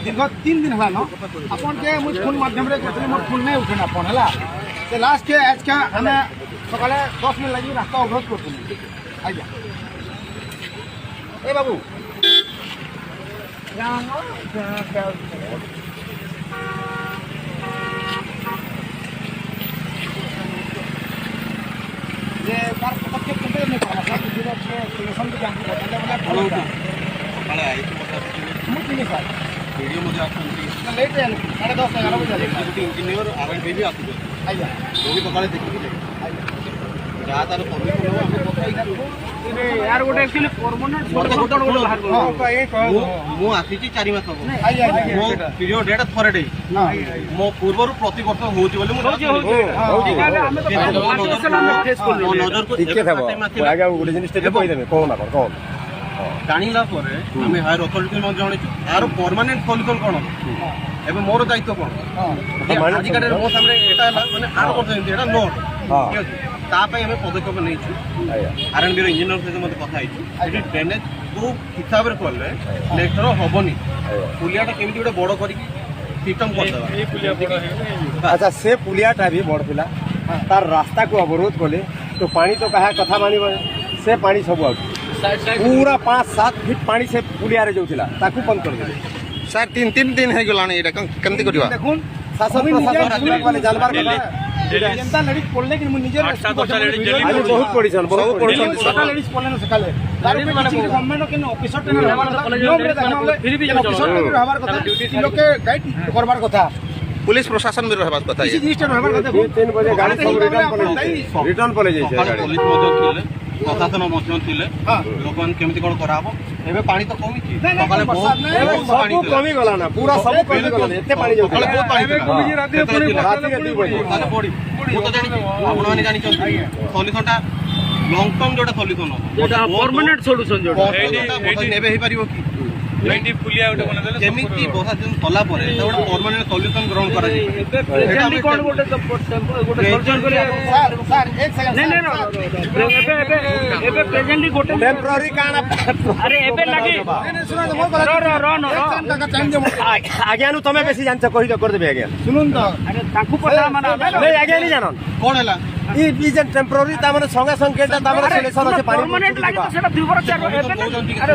दीर्घ 3 दिन है अपन के मुझ फोन माध्यम रे मोर फोन नहीं उठे अपन है से लास्ट के आज का हमें सकाले 10 मिनट लगी रास्ता अवरोध करते आइया ए बाबू ये कार पक्के कंपनी में कहा था कि जो सोल्यूशन के जानकारी बताने वाला हेलो वाला है मुझे नहीं सर वीडियो मुझे आपको लेट है 10:30 11 बजे इंजीनियर आरएनबी भी आते हैं आइया वो भी सकाले देखिए आइया रात आरो परमिट हो हम बताई यार गोटे एक्चुअली परमानेंट गोटे बाहर हां ए कहो मु आसी 4 मास हो आइया मो पीरियड डेट थरे डे मो पूर्वरु प्रति वर्ष होची बोले मु होची हम तो फेस कर नजर को ठीक है आगे गोटे जिनिस ते कहि देबे कोन ना कोन जानिला परे हमें हायर अथॉरिटी म जानि यार परमानेंट सॉल्यूशन कोन एबे मोर दायित्व कोन अधिकारी मो सामने एटा माने आर करते एटा नोट ठीक है तापे हमें पदक्षेप नहीं आरएनबी इंजीनियर सहित मत कथा ये ड्रेनेज को हिसाब से कले नेक्स्ट थर हेनी पुलियाटा केमी गोटे बड़ कर सिस्टम कर अच्छा से पुलियाटा भी बड़ पिला तार रास्ता को अवरोध कले तो पानी तो कहा कथा मानी से पानी सब पूरा 5-7 फीट पानी से पुलिया रे जाउथिला ताकू बंद कर दे सर 3 दिन है गलानी एटा केमती करबा देखुन शासन प्रशासन वाले जानबार कथा जनता लड़िक पड़ले कि निजे बहुत पड़ीछन बहुत पड़ीछन छोटा लड़िक पड़ले न सकाले गवर्नमेंट के ऑफिसर टे फिर भी ऑफिसर टे रहबार कथा लोग के गाइड करबार कथा पुलिस प्रशासन में रहबार कथा इसी रजिस्टर रहबार कथा 3 बजे गाड़ी सब रिटर्न पले जाय पुलिस मजो थिले प्रशासन मजो थिले लोगन केमती कोन कराबो एबे पानी तो कमी छी सकाले बहुत पानी कमी गला ना पूरा सब कमी गला एते पानी जाउ बहुत पानी कमी रात रे पूरी रात के 2 बजे ताले पड़ी मु तो जानि आपण माने जानि सॉल्यूशनटा लॉन्ग टर्म जोटा सॉल्यूशन हो जोटा परमानेंट सॉल्यूशन जोटा नेबे हे पारिबो की एटी पुलिया उठे बना देले जेमिति बसा दिन तला परे त गोटे परमानेंट सॉल्यूशन ग्रहण करा जाय प्रेजेंटली कोन गोटे सॉल्यूशन करे सर एक सेकंड नहीं एबे प्रेजेंटली गोटे टेम्पररी काना अरे एबे लागी सुनो मोर आज्ञा नु तमे बेसी जानछ कहि कर देबे आज्ञा सुनुन त अरे ताकू पता माना नहीं आज्ञा नहीं जानन कोन हैला ई बीजन टेम्पररी ता माने संगे संगे ता माने सॉल्यूशन আছে पानी परमानेंट लागी तो सेटा 2 वर्ष अरे